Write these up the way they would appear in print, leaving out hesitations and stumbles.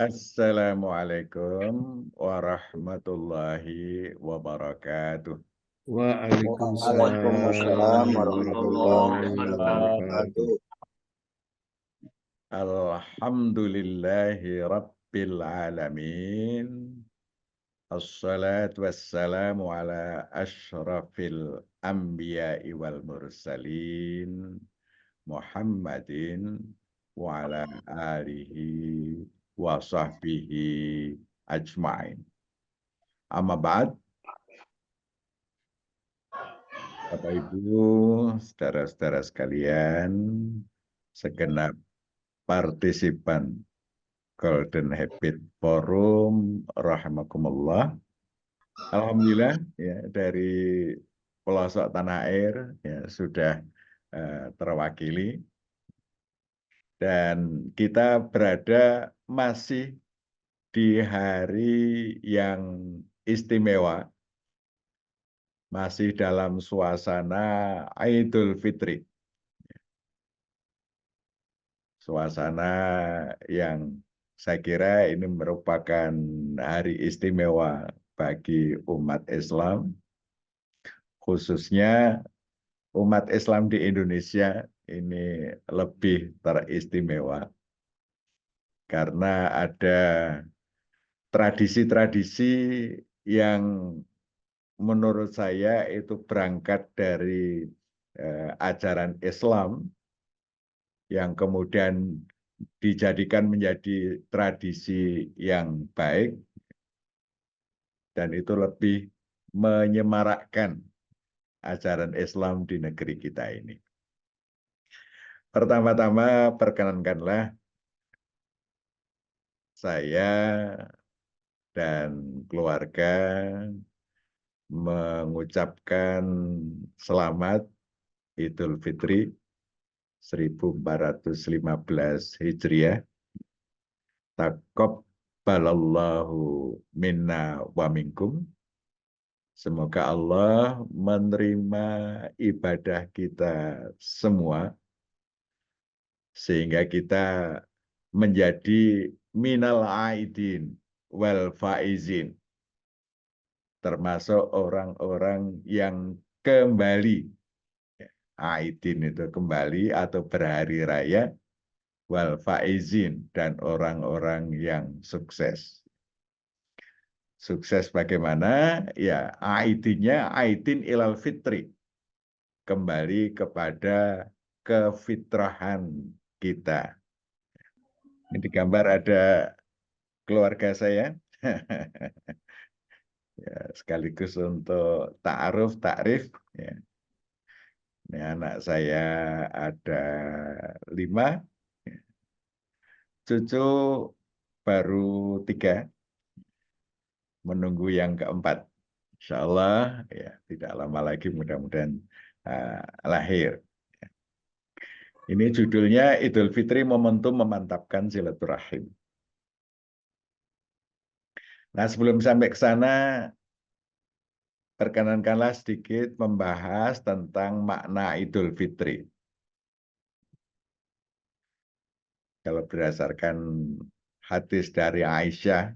Assalamualaikum warahmatullahi wabarakatuh. Waalaikumsalam Waalaikumsalam warahmatullahi warahmatullahi wabarakatuh. wabarakatuh. Alhamdulillahi rabbil alamin. Assalatu wassalamu ala ashrafil anbiya'i wal mursalin. Muhammadin wa ala alihi wa sahbihi ajma'in. Amma ba'd. Bapak Ibu, saudara-saudara sekalian, segenap partisipan Golden Habit Forum, rahimakumullah. Alhamdulillah ya, dari pelosok tanah air ya, sudah terwakili dan kita berada masih di hari yang istimewa, masih dalam suasana Idul Fitri. Suasana yang saya kira ini merupakan hari istimewa bagi umat Islam, khususnya umat Islam di Indonesia ini lebih teristimewa karena ada tradisi-tradisi yang menurut saya itu berangkat dari ajaran Islam yang kemudian dijadikan menjadi tradisi yang baik dan itu lebih menyemarakkan ajaran Islam di negeri kita ini. Pertama-tama perkenankanlah saya dan keluarga mengucapkan selamat Idul Fitri 1415 Hijriah. Taqabbalallahu minna wa minkum. Semoga Allah menerima ibadah kita semua sehingga kita menjadi minal aidin wal faizin, termasuk orang-orang yang kembali. Aidin itu kembali atau berhari raya, wal faizin dan orang-orang yang sukses. Sukses bagaimana? Ya, aidinnya aidin ilal fitri. Kembali kepada kefitrahan kita. Ini di gambar ada keluarga saya. Ya, sekaligus untuk ta'aruf, takrif. Ya. Ini anak saya ada 5, cucu baru 3, menunggu yang keempat. Insya Allah ya tidak lama lagi mudah-mudahan lahir. Ini judulnya Idul Fitri Momentum Memantapkan Silaturahim. Nah, sebelum sampai ke sana, perkenankanlah sedikit membahas tentang makna Idul Fitri. Kalau berdasarkan hadis dari Aisyah,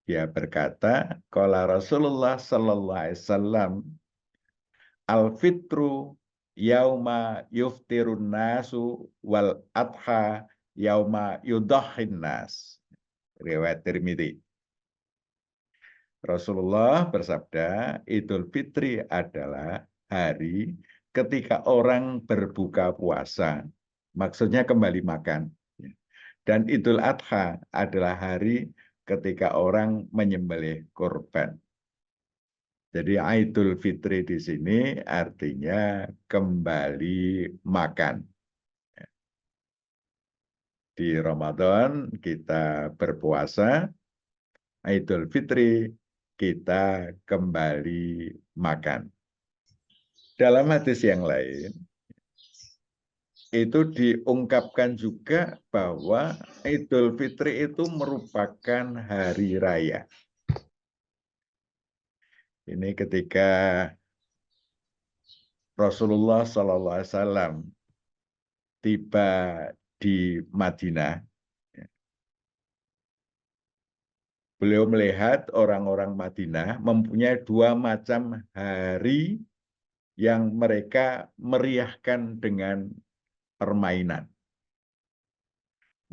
dia berkata, qala Rasulullah sallallahu alaihi wasallam, al-fitru yauma yuftirun nasu wal adha yauma yudahhin nas. Riwayat Tirmidzi. Rasulullah bersabda, Idul Fitri adalah hari ketika orang berbuka puasa, maksudnya kembali makan. Dan Idul Adha adalah hari ketika orang menyembelih kurban. Jadi Idul Fitri di sini artinya kembali makan. Di Ramadan kita berpuasa, Idul Fitri kita kembali makan. Dalam hadis yang lain, itu diungkapkan juga bahwa Idul Fitri itu merupakan hari raya. Ini ketika Rasulullah SAW tiba di Madinah, Beliau melihat orang-orang Madinah mempunyai dua macam hari yang mereka meriahkan dengan permainan.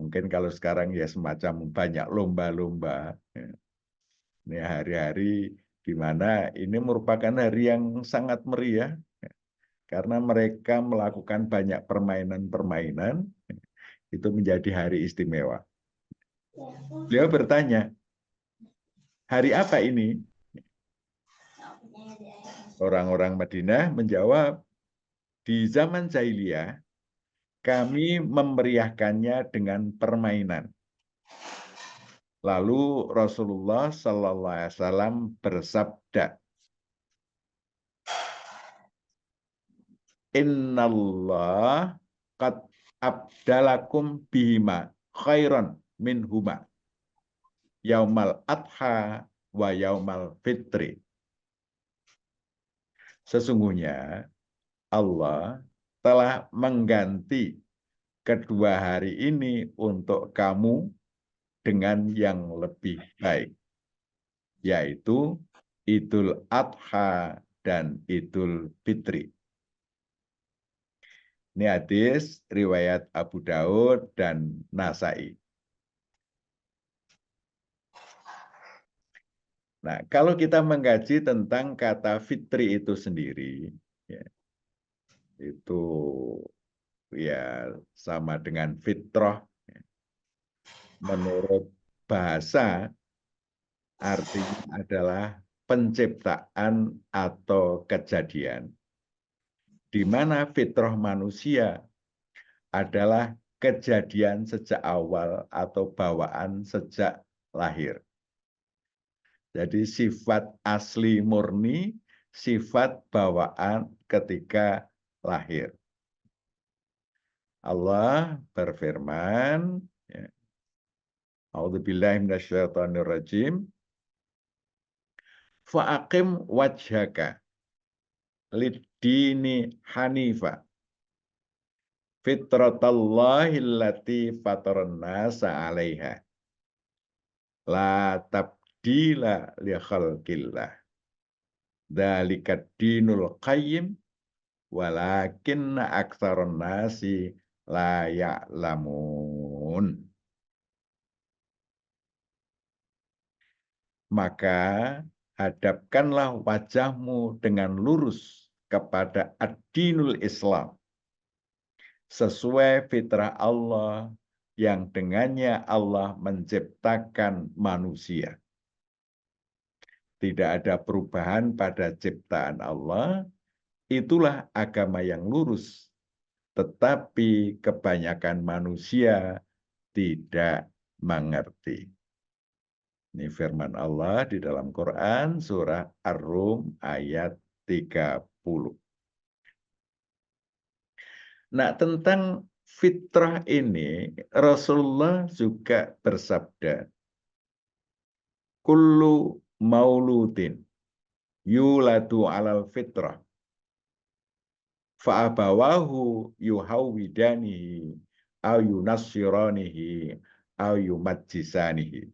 Mungkin kalau sekarang ya semacam banyak lomba-lomba. Ini hari-hari di mana ini merupakan hari yang sangat meriah karena mereka melakukan banyak permainan-permainan, itu menjadi hari istimewa. Beliau bertanya, hari apa ini? Orang-orang Madinah menjawab, di zaman jahiliyah kami memeriahkannya dengan permainan. Lalu Rasulullah Sallallahu Alaihi Wasallam bersabda, Innallah qad abdalakum bihima khairan minhuma yaumal adha wa yaumal fitri. Sesungguhnya Allah telah mengganti kedua hari ini untuk kamu dengan yang lebih baik, yaitu Idul Adha dan Idul Fitri. Ini hadis riwayat Abu Daud dan Nasai. Nah, kalau kita mengkaji tentang kata fitri itu sendiri, ya, itu ya sama dengan fitrah. Menurut bahasa, artinya adalah penciptaan atau kejadian. Di mana fitrah manusia adalah kejadian sejak awal atau bawaan sejak lahir. Jadi sifat asli murni, sifat bawaan ketika lahir. Allah berfirman, ya, A'udzubillahi minasyaitonirrajim, fa'aqim wajhaka lid-dini hanifa fitratallahi allati fataran nasa 'alaiha la tabdila li khalqillah dzalika dinul qayyim walakinna aktsaran nasi la ya'lamun. Maka hadapkanlah wajahmu dengan lurus kepada ad-dinul Islam sesuai fitrah Allah yang dengannya Allah menciptakan manusia. Tidak ada perubahan pada ciptaan Allah, itulah agama yang lurus. Tetapi kebanyakan manusia tidak mengerti. Ini firman Allah di dalam Quran surah Ar-Rum ayat 30. Nah, tentang fitrah ini Rasulullah juga bersabda, kullu mauludin yuladu alal fitrah fa'abawahu yuhawwidanihi au yunassiranihi au yumajjisanihi.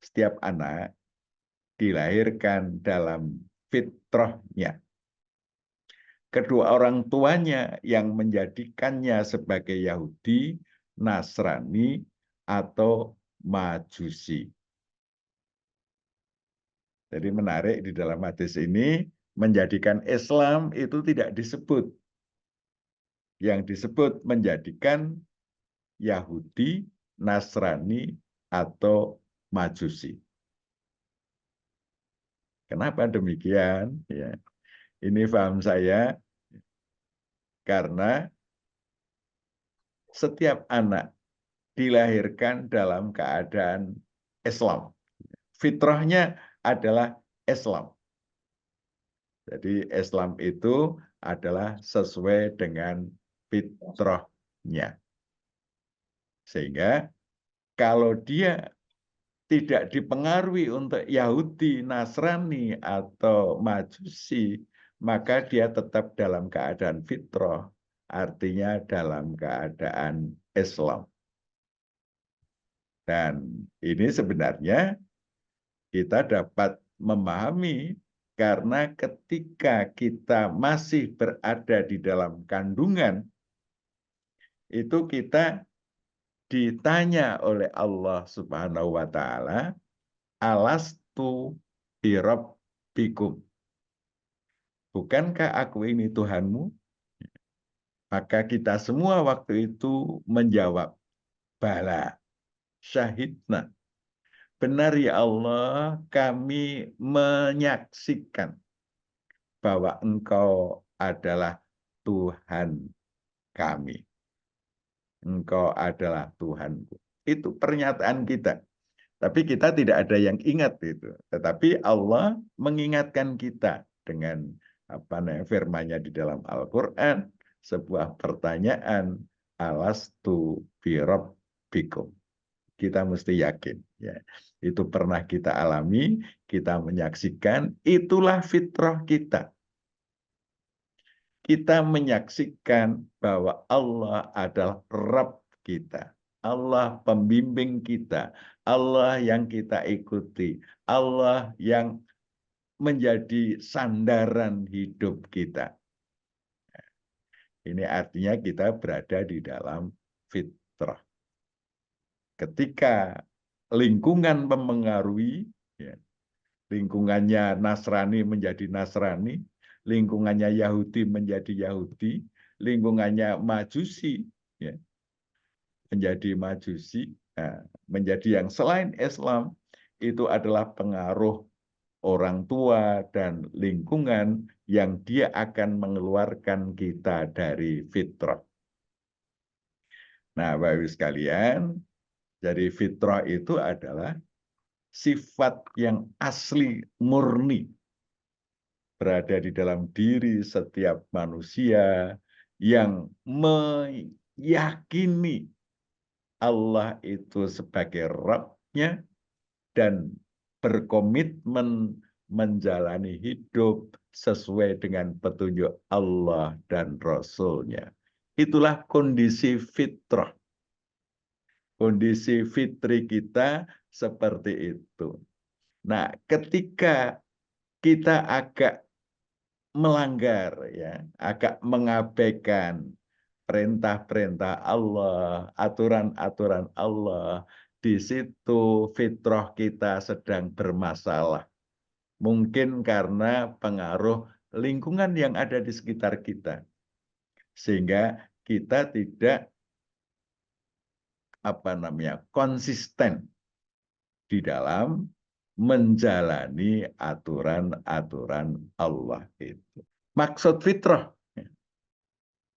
Setiap anak dilahirkan dalam fitrahnya. Kedua orang tuanya yang menjadikannya sebagai Yahudi, Nasrani, atau Majusi. Jadi menarik di dalam hadis ini, menjadikan Islam itu tidak disebut. Yang disebut menjadikan Yahudi, Nasrani, atau Majusi. Kenapa demikian? Ya, ini paham saya, karena setiap anak dilahirkan dalam keadaan Islam. Fitrahnya adalah Islam. Jadi Islam itu adalah sesuai dengan fitrahnya. Sehingga kalau dia tidak dipengaruhi untuk Yahudi, Nasrani, atau Majusi, maka dia tetap dalam keadaan fitrah, artinya dalam keadaan Islam. Dan ini sebenarnya kita dapat memahami karena ketika kita masih berada di dalam kandungan, itu kita ditanya oleh Allah Subhanahu wa taala, alastu birabbikum. Bukankah aku ini Tuhanmu? Maka kita semua waktu itu menjawab, bala, syahidna. Benar ya Allah, kami menyaksikan bahwa Engkau adalah Tuhan kami. Engkau adalah Tuhanku. Itu pernyataan kita. Tapi kita tidak ada yang ingat itu. Tetapi Allah mengingatkan kita dengan firman-Nya di dalam Al-Quran, sebuah pertanyaan, alastu birabbikum. Kita mesti yakin. Ya. Itu pernah kita alami, kita menyaksikan, itulah fitrah kita. Kita menyaksikan bahwa Allah adalah Rabb kita. Allah pembimbing kita. Allah yang kita ikuti. Allah yang menjadi sandaran hidup kita. Ini artinya kita berada di dalam fitrah. Ketika lingkungan mempengaruhi, ya, lingkungannya Nasrani menjadi Nasrani, lingkungannya Yahudi menjadi Yahudi, lingkungannya Majusi ya, menjadi Majusi, menjadi yang selain Islam, itu adalah pengaruh orang tua dan lingkungan yang dia akan mengeluarkan kita dari fitrah. Nah, Bapak Ibu sekalian, jadi fitrah itu adalah sifat yang asli murni berada di dalam diri setiap manusia yang meyakini Allah itu sebagai Rabb-nya dan berkomitmen menjalani hidup sesuai dengan petunjuk Allah dan Rasul-Nya. Itulah kondisi fitrah. Kondisi fitri kita seperti itu. Nah, ketika kita agak melanggar, ya, agak mengabaikan perintah-perintah Allah, aturan-aturan Allah, di situ fitrah kita sedang bermasalah. Mungkin karena pengaruh lingkungan yang ada di sekitar kita, sehingga kita tidak konsisten di dalam menjalani aturan-aturan Allah itu. Maksud fitrah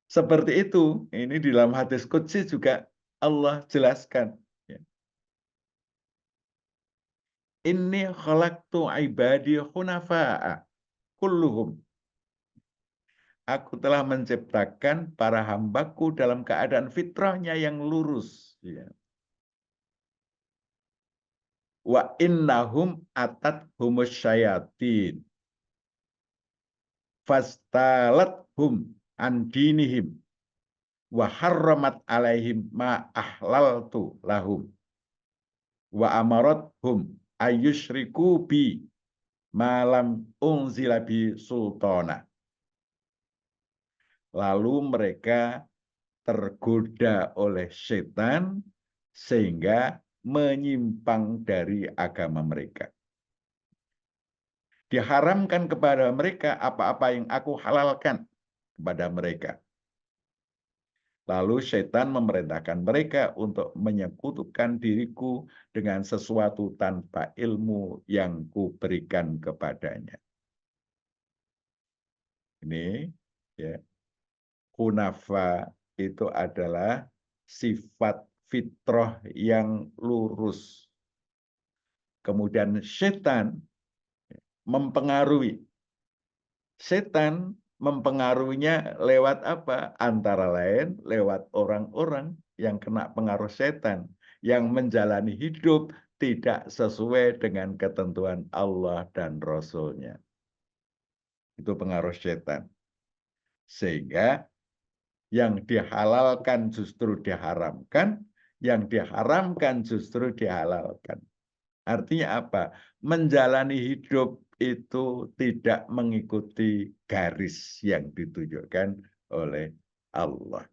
seperti itu. Ini di dalam hadis qudsi juga Allah jelaskan. Inni khalaqtu ibadi hunafa'a kulluhum. Aku telah menciptakan para hambaku dalam keadaan fitrahnya yang lurus. Wa innahum atat humus syayatin fastalat an dinihim wa harramat alaihim ma ahlaltu lahum wa amarathum ayyushriku bi malam unzila bi sultana. Lalu mereka tergoda oleh setan sehingga menyimpang dari agama mereka. Diharamkan kepada mereka apa-apa yang aku halalkan kepada mereka. Lalu setan memerintahkan mereka untuk menyekutukan diriku dengan sesuatu tanpa ilmu yang kuberikan kepadanya. Ini ya, hunafa itu adalah sifat fitrah yang lurus. Kemudian setan mempengaruhi. Setan mempengaruhinya lewat apa? Antara lain lewat orang-orang yang kena pengaruh setan, yang menjalani hidup tidak sesuai dengan ketentuan Allah dan Rasul-Nya. Itu pengaruh setan. Sehingga yang dihalalkan justru diharamkan, yang diharamkan justru dihalalkan. Artinya apa? Menjalani hidup itu tidak mengikuti garis yang ditunjukkan oleh Allah.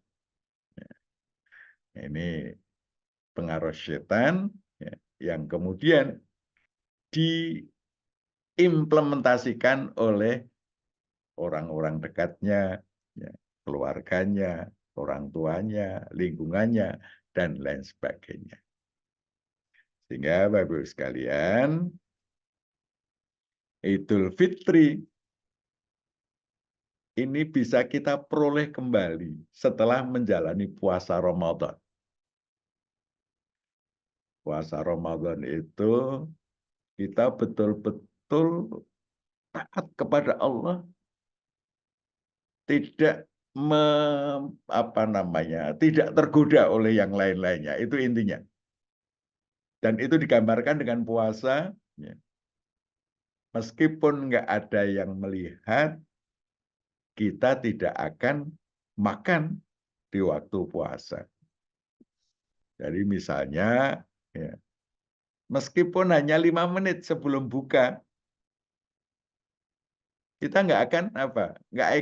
Ini pengaruh setan yang kemudian diimplementasikan oleh orang-orang dekatnya, keluarganya, orang tuanya, lingkungannya, dan lain sebagainya. Sehingga Bapak Ibu sekalian, Idul Fitri ini bisa kita peroleh kembali setelah menjalani puasa Ramadan. Puasa Ramadan itu kita betul-betul taat kepada Allah, tidak tidak tergoda oleh yang lain-lainnya. Itu intinya. Dan itu digambarkan dengan puasa, meskipun nggak ada yang melihat, kita tidak akan makan di waktu puasa. Jadi misalnya, meskipun hanya 5 menit sebelum buka, kita nggak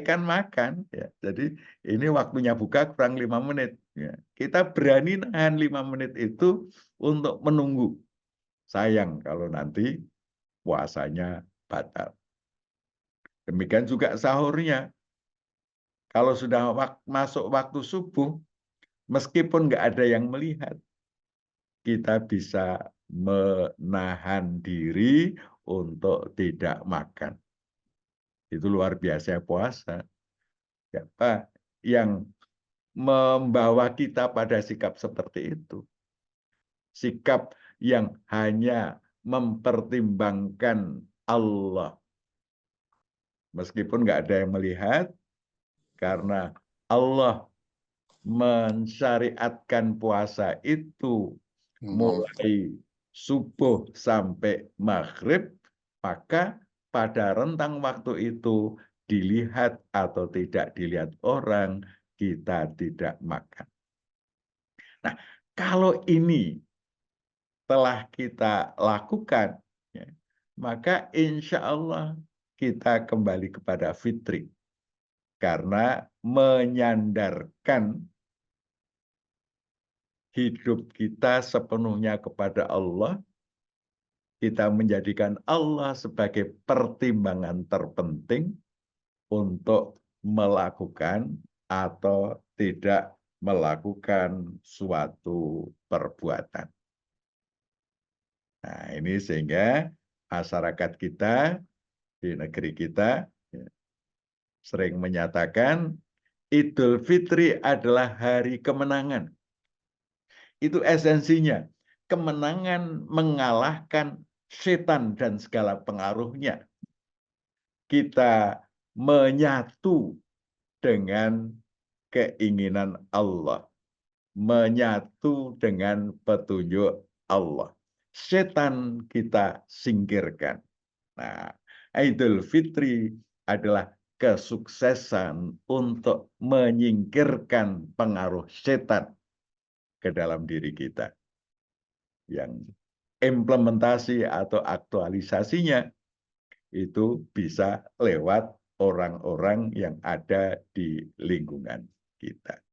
akan makan. Jadi ini waktunya buka kurang 5 menit. Kita berani nahan 5 menit itu untuk menunggu. Sayang kalau nanti puasanya batal. Demikian juga sahurnya. Kalau sudah masuk waktu subuh, meskipun nggak ada yang melihat, kita bisa menahan diri untuk tidak makan. Itu luar biasa puasa. Siapa yang membawa kita pada sikap seperti itu? Sikap yang hanya mempertimbangkan Allah. Meskipun nggak ada yang melihat, karena Allah mensyariatkan puasa itu mulai subuh sampai maghrib, maka pada rentang waktu itu dilihat atau tidak dilihat orang, kita tidak makan. Nah, kalau ini telah kita lakukan, maka insya Allah kita kembali kepada fitri. Karena menyandarkan hidup kita sepenuhnya kepada Allah, kita menjadikan Allah sebagai pertimbangan terpenting untuk melakukan atau tidak melakukan suatu perbuatan. Nah, ini sehingga masyarakat kita di negeri kita sering menyatakan Idul Fitri adalah hari kemenangan. Itu esensinya. Kemenangan mengalahkan setan dan segala pengaruhnya. Kita menyatu dengan keinginan Allah. Menyatu dengan petunjuk Allah. Setan kita singkirkan. Nah, Idul Fitri adalah kesuksesan untuk menyingkirkan pengaruh setan ke dalam diri kita. Yang implementasi atau aktualisasinya itu bisa lewat orang-orang yang ada di lingkungan kita.